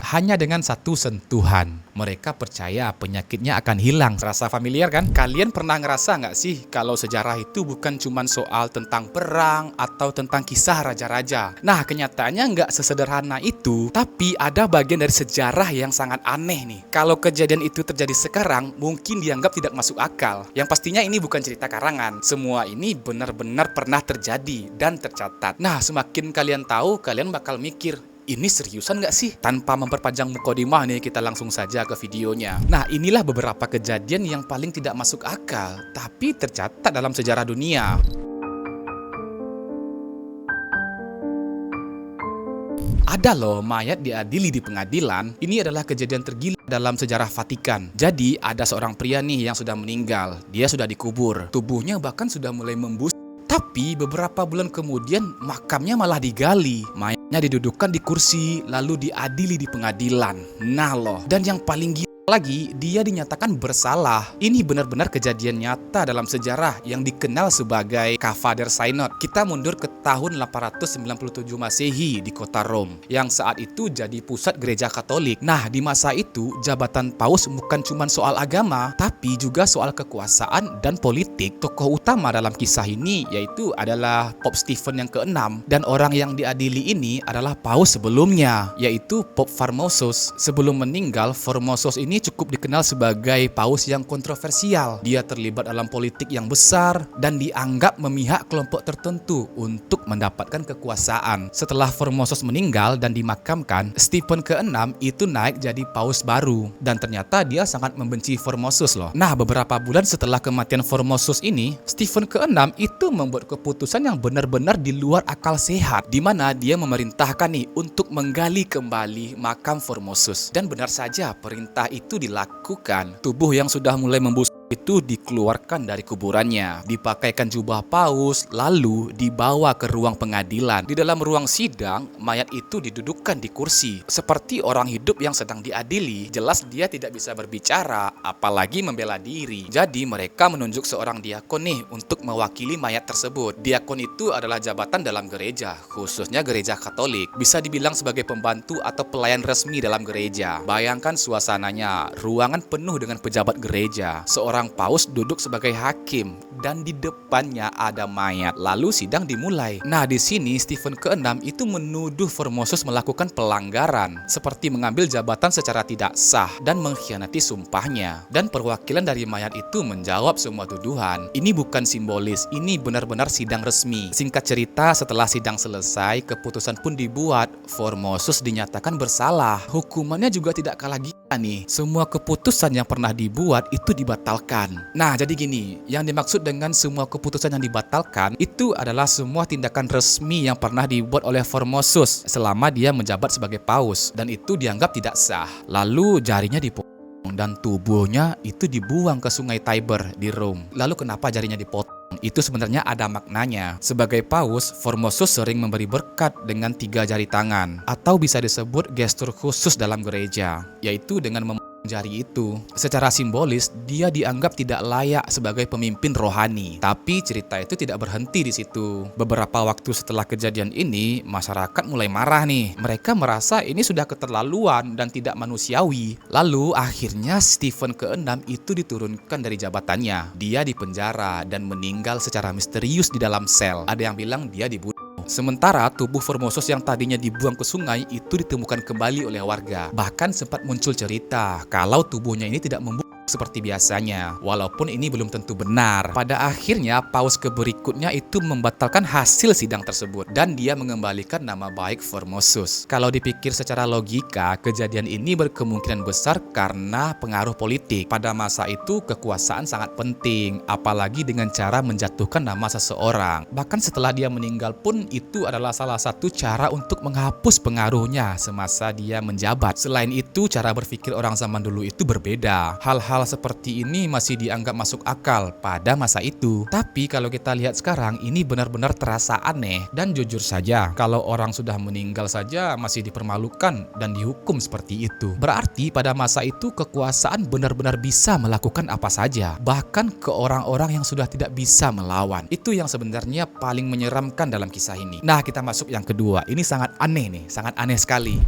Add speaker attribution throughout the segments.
Speaker 1: hanya dengan satu sentuhan. Mereka percaya penyakitnya akan hilang. Rasa familiar kan? Kalian pernah ngerasa nggak sih kalau sejarah itu bukan cuma soal tentang perang atau tentang kisah raja-raja? Nah, kenyataannya nggak sesederhana itu, tapi ada bagian dari sejarah yang sangat aneh nih. Kalau kejadian itu terjadi sekarang, mungkin dianggap tidak masuk akal. Yang pastinya ini bukan cerita karangan. Semua ini benar-benar pernah terjadi dan tercatat. Nah, semakin kalian tahu, kalian bakal mikir, ini seriusan nggak sih? Tanpa memperpanjang mukadimah nih, kita langsung saja ke videonya. Nah, inilah beberapa kejadian yang paling tidak masuk akal, tapi tercatat dalam sejarah dunia. Ada loh mayat diadili di pengadilan. Ini adalah kejadian tergila dalam sejarah Vatikan. Jadi, ada seorang pria nih yang sudah meninggal. Dia sudah dikubur. Tubuhnya bahkan sudah mulai membusuk. Tapi beberapa bulan kemudian makamnya malah digali. Mayatnya didudukkan di kursi lalu diadili di pengadilan. Nah loh, dan yang paling gila lagi, dia dinyatakan bersalah. Ini benar-benar kejadian nyata dalam sejarah yang dikenal sebagai Kavader Synod. Kita mundur ke tahun 897 Masehi di kota Rom, yang saat itu jadi pusat gereja Katolik. Nah, di masa itu, jabatan paus bukan cuma soal agama, tapi juga soal kekuasaan dan politik. Tokoh utama dalam kisah ini yaitu adalah Pope Stephen yang ke-6, dan orang yang diadili ini adalah paus sebelumnya, yaitu Pope Formosus. Sebelum meninggal, Formosus ini cukup dikenal sebagai paus yang kontroversial. Dia terlibat dalam politik yang besar dan dianggap memihak kelompok tertentu untuk mendapatkan kekuasaan. Setelah Formosus meninggal dan dimakamkan, Stephen ke-6 itu naik jadi paus baru, dan ternyata dia sangat membenci Formosus loh. Nah, beberapa bulan setelah kematian Formosus ini, Stephen ke-6 itu membuat keputusan yang benar-benar di luar akal sehat, di mana dia memerintahkan nih untuk menggali kembali makam Formosus. Dan benar saja perintah itu dilakukan. Tubuh yang sudah mulai membusuk itu dikeluarkan dari kuburannya, dipakaikan jubah paus, lalu dibawa ke ruang pengadilan. Di dalam ruang sidang, mayat itu didudukkan di kursi, seperti orang hidup yang sedang diadili. Jelas dia tidak bisa berbicara, apalagi membela diri. Jadi mereka menunjuk seorang diakon nih untuk mewakili mayat tersebut. Diakon itu adalah jabatan dalam gereja, khususnya gereja Katolik. Bisa dibilang sebagai pembantu atau pelayan resmi dalam gereja. Bayangkan suasananya, ruangan penuh dengan pejabat gereja. Seorang paus duduk sebagai hakim dan di depannya ada mayat. Lalu sidang dimulai. Nah, di sini Stephen ke-6 itu menuduh Formosus melakukan pelanggaran seperti mengambil jabatan secara tidak sah dan mengkhianati sumpahnya. Dan perwakilan dari mayat itu menjawab semua tuduhan. Ini bukan simbolis, ini benar-benar sidang resmi. Singkat cerita, setelah sidang selesai, keputusan pun dibuat. Formosus dinyatakan bersalah. Hukumannya juga tidak kalah gila nih. Semua keputusan yang pernah dibuat itu dibatalkan. Nah, jadi gini, yang dimaksud dengan semua keputusan yang dibatalkan itu adalah semua tindakan resmi yang pernah dibuat oleh Formosus selama dia menjabat sebagai paus, dan itu dianggap tidak sah. Lalu jarinya dipotong dan tubuhnya itu dibuang ke sungai Tiber di Rom. Lalu kenapa jarinya dipotong? Itu sebenarnya ada maknanya. Sebagai paus, Formosus sering memberi berkat dengan 3 jari tangan, atau bisa disebut gestur khusus dalam gereja, yaitu dengan jari itu. Secara simbolis, dia dianggap tidak layak sebagai pemimpin rohani. Tapi cerita itu tidak berhenti di situ. Beberapa waktu setelah kejadian ini, masyarakat mulai marah nih. Mereka merasa ini sudah keterlaluan dan tidak manusiawi. Lalu akhirnya Stephen ke-6 itu diturunkan dari jabatannya. Dia dipenjara dan meninggal secara misterius di dalam sel. Ada yang bilang dia dibunuh. Sementara tubuh Formosus yang tadinya dibuang ke sungai itu ditemukan kembali oleh warga. Bahkan sempat muncul cerita kalau tubuhnya ini tidak membusuk seperti biasanya, walaupun ini belum tentu benar. Pada akhirnya, paus berikutnya itu membatalkan hasil sidang tersebut dan dia mengembalikan nama baik Formosus. Kalau dipikir secara logika, kejadian ini berkemungkinan besar karena pengaruh politik. Pada masa itu, kekuasaan sangat penting, apalagi dengan cara menjatuhkan nama seseorang. Bahkan setelah dia meninggal pun, itu adalah salah satu cara untuk menghapus pengaruhnya semasa dia menjabat. Selain itu, cara berpikir orang zaman dulu itu berbeda. Hal-hal seperti ini masih dianggap masuk akal pada masa itu. Tapi kalau kita lihat sekarang, ini benar-benar terasa aneh. Dan jujur saja, kalau orang sudah meninggal saja masih dipermalukan dan dihukum seperti itu. Berarti pada masa itu kekuasaan benar-benar bisa melakukan apa saja, bahkan ke orang-orang yang sudah tidak bisa melawan. Itu yang sebenarnya paling menyeramkan dalam kisah ini. Nah, kita masuk yang kedua. Ini sangat aneh nih, sangat aneh sekali.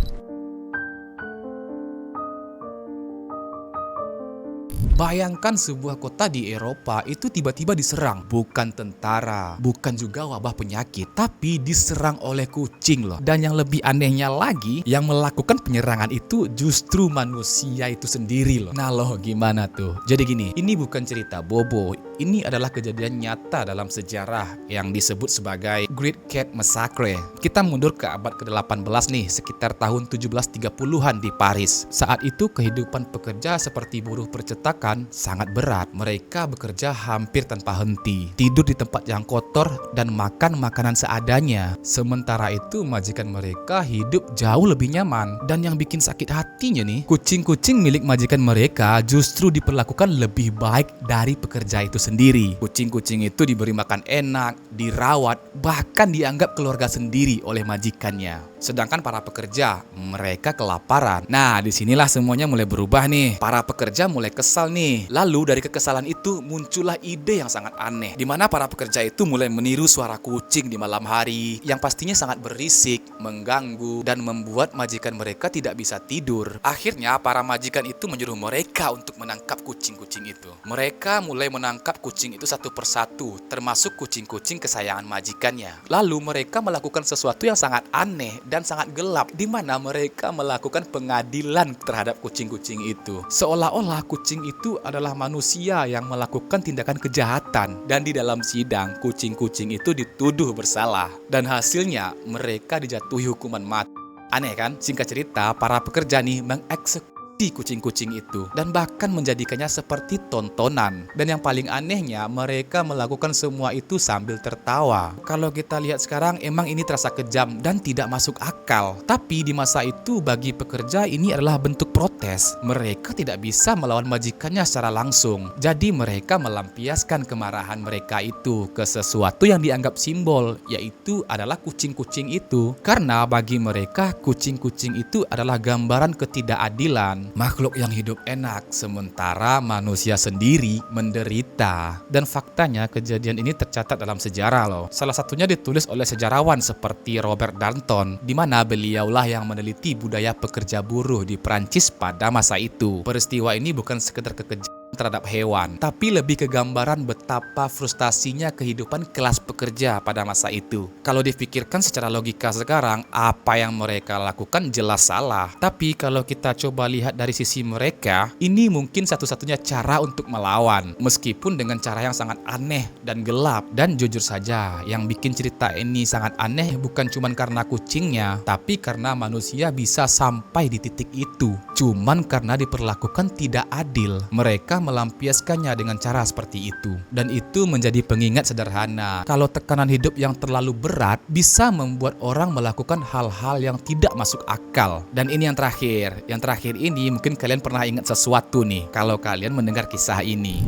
Speaker 1: Bayangkan sebuah kota di Eropa itu tiba-tiba diserang. Bukan tentara, bukan juga wabah penyakit, tapi diserang oleh kucing loh. Dan yang lebih anehnya lagi, yang melakukan penyerangan itu justru manusia itu sendiri loh. Nah loh, gimana tuh? Jadi gini, ini bukan cerita bobo. Ini adalah kejadian nyata dalam sejarah yang disebut sebagai Great Cat Massacre. Kita mundur ke abad ke-18 nih, sekitar tahun 1730-an di Paris. Saat itu kehidupan pekerja seperti buruh percetakan sangat berat. Mereka bekerja hampir tanpa henti, tidur di tempat yang kotor dan makan makanan seadanya. Sementara itu majikan mereka hidup jauh lebih nyaman. Dan yang bikin sakit hatinya nih, kucing-kucing milik majikan mereka justru diperlakukan lebih baik dari pekerja itu sendiri. Kucing-kucing itu diberi makan enak, dirawat, bahkan dianggap keluarga sendiri oleh majikannya. Sedangkan para pekerja, mereka kelaparan. Nah, disinilah semuanya mulai berubah nih. Para pekerja mulai kesal nih. Lalu dari kekesalan itu muncullah ide yang sangat aneh, di mana para pekerja itu mulai meniru suara kucing di malam hari, yang pastinya sangat berisik, mengganggu, dan membuat majikan mereka tidak bisa tidur. Akhirnya para majikan itu menyuruh mereka untuk menangkap kucing-kucing itu. Mereka mulai menangkap kucing itu satu persatu, termasuk kucing-kucing kesayangan majikannya. Lalu mereka melakukan sesuatu yang sangat aneh dan sangat gelap, di mana mereka melakukan pengadilan terhadap kucing-kucing itu. Seolah-olah kucing itu adalah manusia yang melakukan tindakan kejahatan, dan di dalam sidang kucing-kucing itu dituduh bersalah, dan hasilnya mereka dijatuhi hukuman mati. Aneh kan? Singkat cerita, para pekerja nih mengeksekusi kucing-kucing itu dan bahkan menjadikannya seperti tontonan. Dan yang paling anehnya, mereka melakukan semua itu sambil tertawa. Kalau kita lihat sekarang, emang ini terasa kejam dan tidak masuk akal. Tapi di masa itu bagi pekerja ini adalah bentuk protes. Mereka tidak bisa melawan majikannya secara langsung. Jadi mereka melampiaskan kemarahan mereka itu ke sesuatu yang dianggap simbol, yaitu adalah kucing-kucing itu. Karena bagi mereka kucing-kucing itu adalah gambaran ketidakadilan. Makhluk yang hidup enak, sementara manusia sendiri menderita. Dan faktanya kejadian ini tercatat dalam sejarah loh. Salah satunya ditulis oleh sejarawan seperti Robert Danton, di mana beliaulah yang meneliti budaya pekerja buruh di Prancis pada masa itu. Peristiwa ini bukan sekedar kekejaman terhadap hewan, tapi lebih ke gambaran betapa frustasinya kehidupan kelas pekerja pada masa itu. Kalau dipikirkan secara logika sekarang, apa yang mereka lakukan jelas salah. Tapi kalau kita coba lihat dari sisi mereka, ini mungkin satu-satunya cara untuk melawan, meskipun dengan cara yang sangat aneh dan gelap. Dan jujur saja, yang bikin cerita ini sangat aneh bukan cuma karena kucingnya, tapi karena manusia bisa sampai di titik itu cuman karena diperlakukan tidak adil. Mereka melampiaskannya dengan cara seperti itu. Dan itu menjadi pengingat sederhana. Kalau tekanan hidup yang terlalu berat bisa membuat orang melakukan hal-hal yang tidak masuk akal. Dan ini yang terakhir. Yang terakhir ini mungkin kalian pernah ingat sesuatu nih kalau kalian mendengar kisah ini.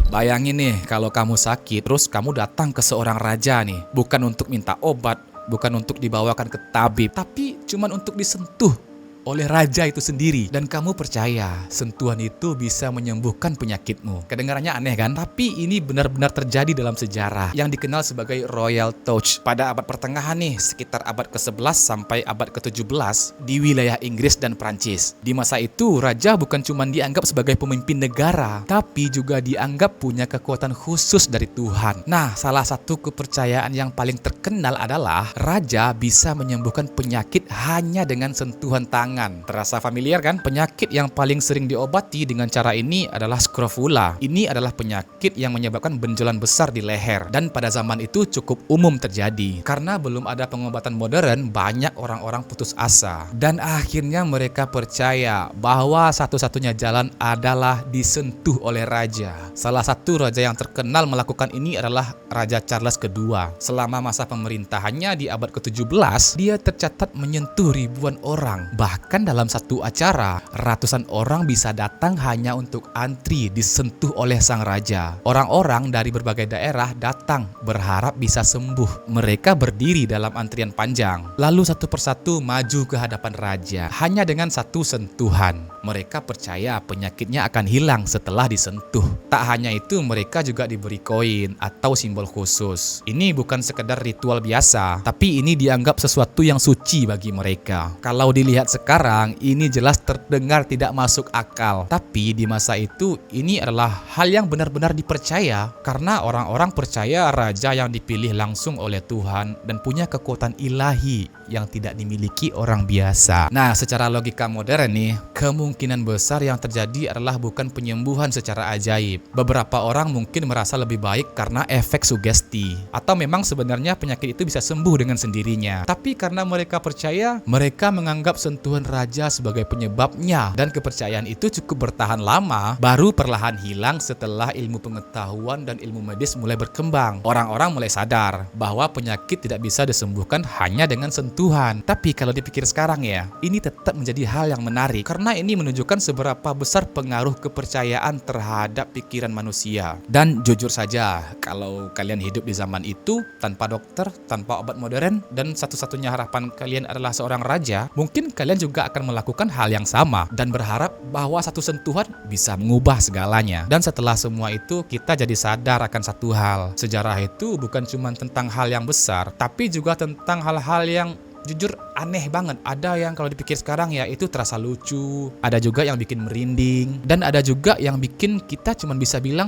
Speaker 1: Bayangin nih kalau kamu sakit terus kamu datang ke seorang raja nih. Bukan untuk minta obat, bukan untuk dibawakan ke tabib, tapi cuman untuk disentuh oleh raja itu sendiri. Dan kamu percaya sentuhan itu bisa menyembuhkan penyakitmu. Kedengarannya aneh kan? Tapi ini benar-benar terjadi dalam sejarah yang dikenal sebagai Royal Touch pada abad pertengahan nih, sekitar abad ke-11 sampai abad ke-17 di wilayah Inggris dan Prancis. Di masa itu raja bukan cuma dianggap sebagai pemimpin negara, tapi juga dianggap punya kekuatan khusus dari Tuhan. Nah, salah satu kepercayaan yang paling terkenal adalah raja bisa menyembuhkan penyakit hanya dengan sentuhan tangan. Terasa familiar kan? Penyakit yang paling sering diobati dengan cara ini adalah scrofula. Ini adalah penyakit yang menyebabkan benjolan besar di leher, dan pada zaman itu cukup umum terjadi. Karena belum ada pengobatan modern, banyak orang-orang putus asa. Dan akhirnya mereka percaya bahwa satu-satunya jalan adalah disentuh oleh raja. Salah satu raja yang terkenal melakukan ini adalah Raja Charles II. Selama masa pemerintahannya di abad ke-17, dia tercatat menyentuh ribuan orang. Bahkan dalam satu acara, ratusan orang bisa datang hanya untuk antri disentuh oleh sang raja. Orang-orang dari berbagai daerah datang berharap bisa sembuh. Mereka berdiri dalam antrian panjang, lalu satu persatu maju ke hadapan raja hanya dengan satu sentuhan. Mereka percaya penyakitnya akan hilang setelah disentuh. Tak hanya itu, mereka juga diberi koin atau simbol khusus. Ini bukan sekedar ritual biasa, tapi ini dianggap sesuatu yang suci bagi mereka. Kalau dilihat sekarang, ini jelas terdengar tidak masuk akal. Tapi di masa itu, ini adalah hal yang benar-benar dipercaya karena orang-orang percaya raja yang dipilih langsung oleh Tuhan dan punya kekuatan ilahi yang tidak dimiliki orang biasa. Nah, secara logika modern nih, kemungkinan besar yang terjadi adalah bukan penyembuhan secara ajaib. Beberapa orang mungkin merasa lebih baik karena efek sugesti, atau memang sebenarnya penyakit itu bisa sembuh dengan sendirinya. Tapi karena mereka percaya, mereka menganggap sentuhan raja sebagai penyebabnya, dan kepercayaan itu cukup bertahan lama, baru perlahan hilang setelah ilmu pengetahuan dan ilmu medis mulai berkembang. Orang-orang mulai sadar bahwa penyakit tidak bisa disembuhkan hanya dengan sentuhan. Tapi kalau dipikir sekarang ya, ini tetap menjadi hal yang menarik karena ini menunjukkan seberapa besar pengaruh kepercayaan terhadap pikiran manusia. Dan jujur saja, kalau kalian hidup di zaman itu tanpa dokter, tanpa obat modern, dan satu-satunya harapan kalian adalah seorang raja, mungkin kalian juga akan melakukan hal yang sama dan berharap bahwa satu sentuhan bisa mengubah segalanya. Dan setelah semua itu, kita jadi sadar akan satu hal. Sejarah itu bukan cuma tentang hal yang besar, tapi juga tentang hal-hal yang jujur aneh banget. Ada yang kalau dipikir sekarang ya itu terasa lucu, ada juga yang bikin merinding, dan ada juga yang bikin kita cuma bisa bilang,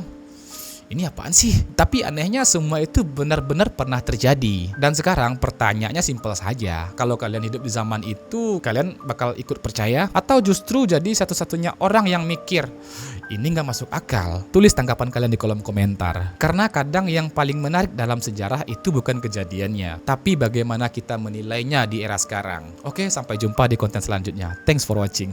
Speaker 1: ini apaan sih? Tapi anehnya semua itu benar-benar pernah terjadi. Dan sekarang pertanyaannya simpel saja. Kalau kalian hidup di zaman itu, kalian bakal ikut percaya? Atau justru jadi satu-satunya orang yang mikir, ini nggak masuk akal? Tulis tanggapan kalian di kolom komentar. Karena kadang yang paling menarik dalam sejarah itu bukan kejadiannya, tapi bagaimana kita menilainya di era sekarang. Oke, sampai jumpa di konten selanjutnya. Thanks for watching.